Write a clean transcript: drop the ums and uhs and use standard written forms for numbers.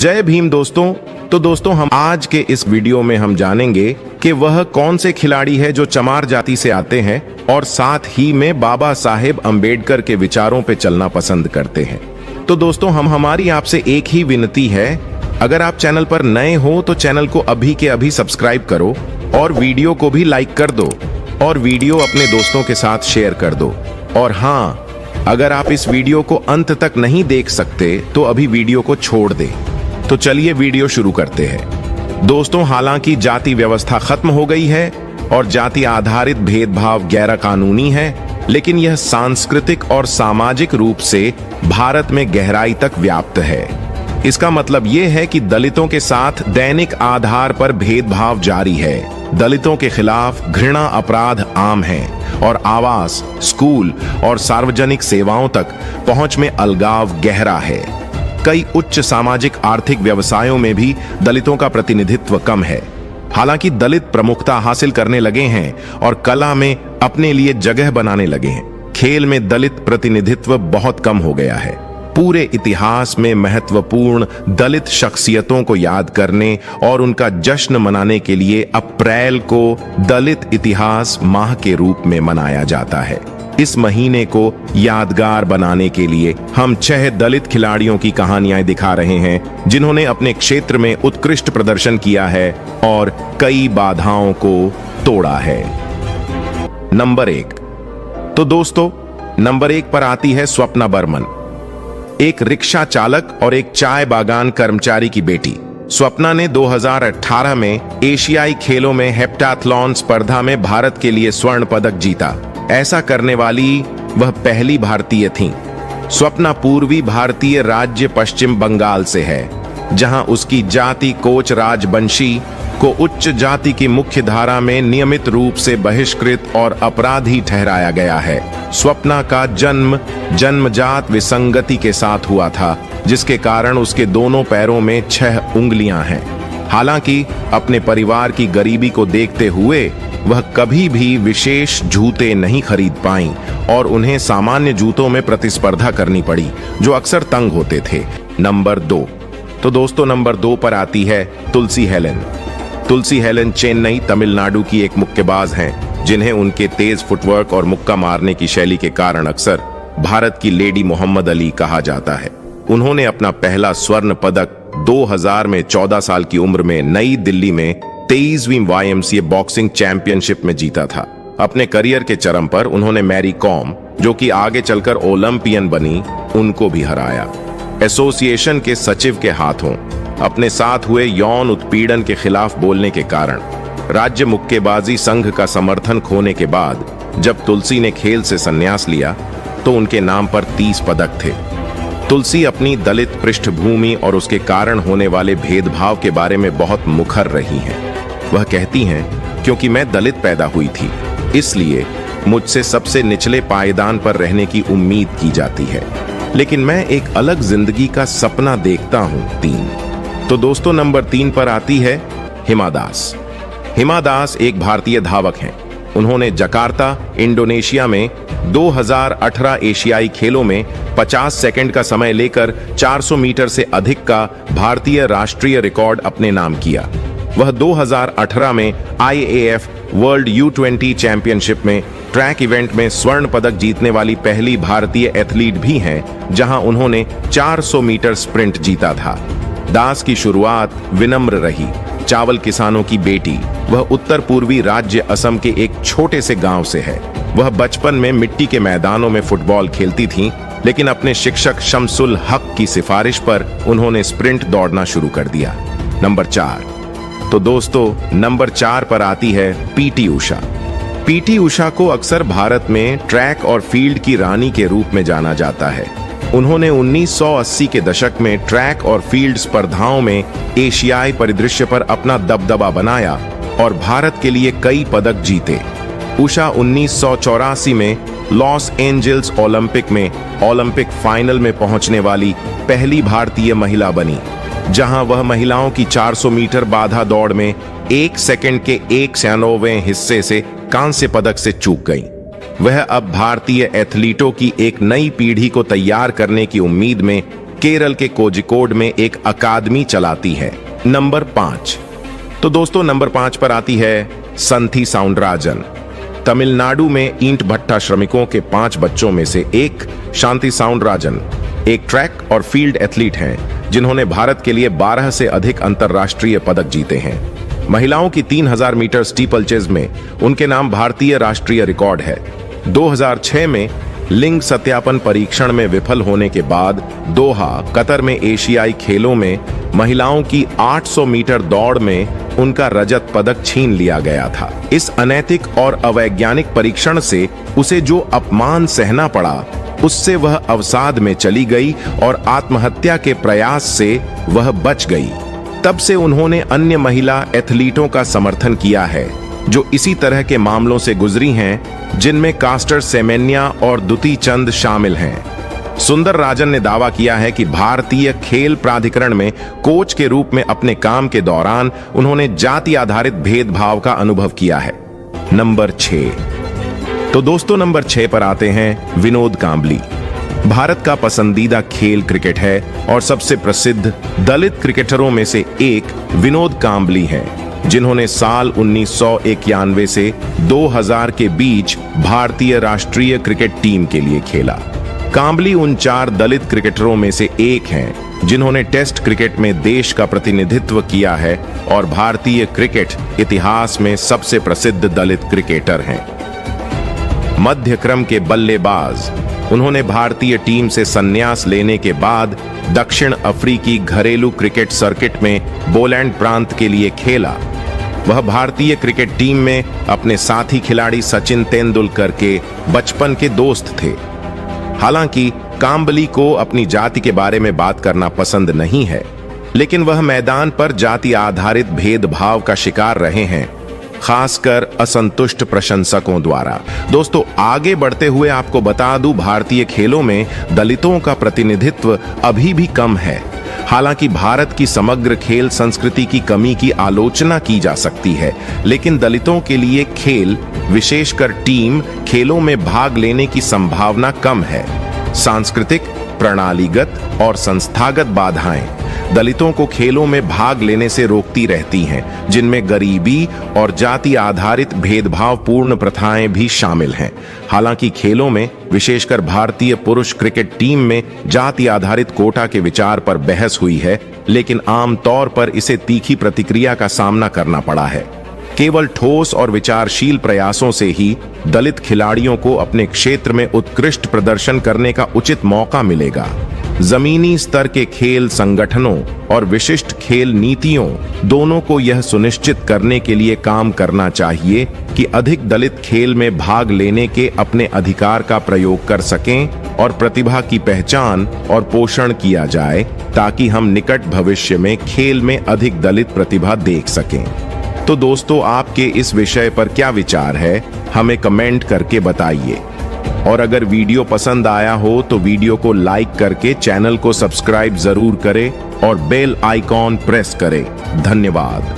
जय भीम दोस्तों। तो दोस्तों हम आज के इस वीडियो में हम जानेंगे कि वह कौन से खिलाड़ी है जो चमार जाति से आते हैं और साथ ही में बाबा साहेब अंबेडकर के विचारों पे चलना पसंद करते हैं। तो दोस्तों हमारी आपसे एक ही विनती है, अगर आप चैनल पर नए हो तो चैनल को अभी के अभी सब्सक्राइब करो और वीडियो को भी लाइक कर दो और वीडियो अपने दोस्तों के साथ शेयर कर दो। और हाँ, अगर आप इस वीडियो को अंत तक नहीं देख सकते तो अभी वीडियो को छोड़ दें। तो चलिए वीडियो शुरू करते हैं। दोस्तों हालांकि जाति व्यवस्था खत्म हो गई है और जाति आधारित भेदभाव गैर कानूनी है, लेकिन यह सांस्कृतिक और सामाजिक रूप से भारत में गहराई तक व्याप्त है। इसका मतलब यह है कि दलितों के साथ दैनिक आधार पर भेदभाव जारी है। दलितों के खिलाफ घृणा अपराध आम है और आवास, स्कूल और सार्वजनिक सेवाओं तक पहुंच में अलगाव गहरा है। कई उच्च सामाजिक आर्थिक व्यवसायों में भी दलितों का प्रतिनिधित्व कम है। हालांकि दलित प्रमुखता हासिल करने लगे हैं और कला में अपने लिए जगह बनाने लगे हैं, खेल में दलित प्रतिनिधित्व बहुत कम हो गया है। पूरे इतिहास में महत्वपूर्ण दलित शख्सियतों को याद करने और उनका जश्न मनाने के लिए अप्रैल को दलित इतिहास माह के रूप में मनाया जाता है। इस महीने को यादगार बनाने के लिए हम 6 दलित खिलाड़ियों की कहानियां दिखा रहे हैं जिन्होंने अपने क्षेत्र में उत्कृष्ट प्रदर्शन किया है और कई बाधाओं को तोड़ा है। नंबर 1। तो दोस्तों नंबर 1 पर आती है स्वप्ना बर्मन, एक रिक्शा चालक और एक चाय बागान कर्मचारी की बेटी। स्वप्ना ने 2018 में एशियाई खेलों में हेप्टाथलॉन स्पर्धा में भारत के लिए स्वर्ण पदक जीता। ऐसा करने वाली वह पहली भारतीय थीं। स्वप्ना पूर्वी भारतीय राज्य पश्चिम बंगाल से है, जहां उसकी जाति कोच राजबंशी को उच्च जाति की मुख्य धारा में नियमित रूप से बहिष्कृत और अपराधी ठहराया गया है। स्वप्ना का जन्म जन्मजात विसंगति के साथ हुआ था, जिसके कारण उसके दोनों पैरों में 6 उंगलियां हैं। हालांकि अपने परिवार की गरीबी को देखते हुए वह कभी भी विशेष जूते नहीं खरीद पाईं और उन्हें सामान्य जूतों में प्रतिस्पर्धा करनी पड़ी, जो अक्सर तंग होते थे। नंबर 2। तो दोस्तों नंबर 2 पर आती है तुलसी हेलेन। तुलसी हेलेन चेन्नई तमिलनाडु की एक मुक्केबाज हैं, जिन्हें उनके तेज फुटवर्क और मुक्का मारने की शैली के कारण अक्सर भारत की लेडी मोहम्मद अली कहा जाता है। उन्होंने अपना पहला स्वर्ण पदक 2000 में 14 साल की उम्र में नई दिल्ली में 23वीं YMCA बॉक्सिंग चैंपियनशिप में जीता था। अपने करियर के चरम पर उन्होंने मैरी कॉम, जो कि आगे चलकर ओलंपियन बनी, उनको भी हराया। एसोसिएशन के सचिव के हाथों अपने साथ हुए यौन उत्पीड़न के खिलाफ बोलने के कारण राज्य मुक्केबाजी संघ का समर्थन खोने के बाद जब तुलसी ने खेल से संन्यास लिया तो उनके नाम पर 30 पदक थे। तुलसी अपनी दलित पृष्ठभूमि और उसके कारण होने वाले भेदभाव के बारे में बहुत मुखर रही हैं। वह कहती हैं, क्योंकि मैं दलित पैदा हुई थी, इसलिए मुझसे सबसे निचले पायदान पर रहने की उम्मीद की जाती है, लेकिन मैं एक अलग जिंदगी का सपना देखता हूं। 3। तो दोस्तों नंबर 3 पर आती है हिमा दास। हिमा दास एक भारतीय धावक हैं। उन्होंने जकार्ता, इंडोनेशिया में 2018 एशियाई खेलों में 50 सेकंड का समय लेकर 400 मीटर से अधिक का भारतीय राष्ट्रीय रिकॉर्ड अपने नाम किया। वह 2018 में IAF वर्ल्ड U20 चैंपियनशिप में ट्रैक इवेंट में स्वर्ण पदक जीतने वाली पहली भारतीय एथलीट भी हैं, जहां उन्होंने 400 मीटर स्प्रिंट जीता था। दास की शुरुआत विनम्र रही। चावल किसानों की बेटी, वह उत्तर पूर्वी राज्य असम के एक छोटे से गांव से है। वह बचपन में मिट्टी के मैदानों में फुटबॉल खेलती थीं, लेकिन अपने शिक्षक शमसुल हक की सिफारिश पर उन्होंने स्प्रिंट दौड़ना शुरू कर दिया। नंबर 4। तो दोस्तों नंबर 4 पर आती है पीटी उषा। पीटी उषा को अक्सर भारत में ट्रैक और फील्ड की रानी के रूप में जाना जाता है। उन्होंने 1980 के दशक में ट्रैक और फील्ड स्पर्धाओं में एशियाई परिदृश्य पर अपना दबदबा बनाया और भारत के लिए कई पदक जीते। उषा 1984 में लॉस एंजल्स ओलंपिक में ओलंपिक फाइनल में पहुंचने वाली पहली भारतीय महिला बनी, जहां वह महिलाओं की 400 मीटर बाधा दौड़ में 1 सेकंड के 196वें हिस्से से कांस्य पदक से चूक गईं। वह अब भारतीय एथलीटों की एक नई पीढ़ी को तैयार करने की उम्मीद में केरल के कोझिकोड में एक अकादमी चलाती है। नंबर 5। तो दोस्तों नंबर 5 पर आती है संथी साउंडराजन। तमिलनाडु में ईंट भट्टा श्रमिकों के 5 बच्चों में से एक शांति साउंडराजन एक ट्रैक और फील्ड एथलीट हैं जिन्होंने भारत के लिए 12 से अधिक अंतर्राष्ट्रीय पदक जीते हैं। महिलाओं की 3000 मीटर स्टीपल चेज में उनके नाम भारतीय राष्ट्रीय रिकॉर्ड है। 2006 में लिंग सत्यापन परीक्षण में विफल होने के बाद दोहा कतर में एशियाई खेलों में महिलाओं की 800 मीटर दौड़ में उनका रजत पदक छीन लिया गया था। इस अनैतिक और अवैज्ञानिक परीक्षण से उसे जो अपमान सहना पड़ा, उससे वह अवसाद में चली गई और आत्महत्या के प्रयास से वह बच गई। तब से उन्होंने अन्य महिला एथलीटों का समर्थन किया है जो इसी तरह के मामलों से गुजरी हैं, जिनमें कास्टर सेमेन्या और दुती चंद शामिल हैं। सुंदर राजन ने दावा किया है कि भारतीय खेल प्राधिकरण में कोच के रूप में अपने काम के दौरान उन्होंने जाति आधारित भेदभाव का अनुभव किया है। नंबर 6। तो दोस्तों नंबर 6 पर आते हैं विनोद कांबली। भारत का पसंदीदा खेल क्रिकेट है और सबसे प्रसिद्ध दलित क्रिकेटरों में से एक विनोद कांबली हैं, जिन्होंने साल 1991 से 2000 के बीच भारतीय राष्ट्रीय क्रिकेट टीम के लिए खेला। कांबली उन 4 दलित क्रिकेटरों में से एक हैं जिन्होंने टेस्ट क्रिकेट में देश का प्रतिनिधित्व किया है और भारतीय क्रिकेट इतिहास में सबसे प्रसिद्ध दलित क्रिकेटर हैं। मध्य क्रम के बल्लेबाज, उन्होंने भारतीय टीम से संन्यास लेने के बाद दक्षिण अफ्रीकी घरेलू क्रिकेट सर्किट में बोलैंड प्रांत के लिए खेला। वह भारतीय क्रिकेट टीम में अपने साथी खिलाड़ी सचिन तेंदुलकर के बचपन के दोस्त थे। हालांकि कांबली को अपनी जाति के बारे में बात करना पसंद नहीं है, लेकिन वह मैदान पर जाति आधारित भेदभाव का शिकार रहे हैं, खासकर असंतुष्ट प्रशंसकों द्वारा। दोस्तों आगे बढ़ते हुए आपको बता दूं, भारतीय खेलों में दलितों का प्रतिनिधित्व अभी भी कम है। हालांकि भारत की समग्र खेल संस्कृति की कमी की आलोचना की जा सकती है, लेकिन दलितों के लिए खेल, विशेषकर टीम खेलों में भाग लेने की संभावना कम है। सांस्कृतिक, प्रणालीगत और संस्थागत बाधाएं दलितों को खेलों में भाग लेने से रोकती रहती हैं, जिनमें गरीबी और जाति आधारित भेदभावपूर्ण प्रथाएं भी शामिल हैं। हालांकि खेलों में, विशेषकर भारतीय पुरुष क्रिकेट टीम में जाति आधारित कोटा के विचार पर बहस हुई है, लेकिन आमतौर पर इसे तीखी प्रतिक्रिया का सामना करना पड़ा है। केवल ठोस और विचारशील प्रयासों से ही दलित खिलाड़ियों को अपने क्षेत्र में उत्कृष्ट प्रदर्शन करने का उचित मौका मिलेगा। जमीनी स्तर के खेल संगठनों और विशिष्ट खेल नीतियों दोनों को यह सुनिश्चित करने के लिए काम करना चाहिए कि अधिक दलित खेल में भाग लेने के अपने अधिकार का प्रयोग कर सकें और प्रतिभा की पहचान और पोषण किया जाए, ताकि हम निकट भविष्य में खेल में अधिक दलित प्रतिभा देख सकें। तो दोस्तों आपके इस विषय पर क्या विचार है, हमें कमेंट करके बताइए। और अगर वीडियो पसंद आया हो तो वीडियो को लाइक करके चैनल को सब्सक्राइब जरूर करें और बेल आइकॉन प्रेस करें। धन्यवाद।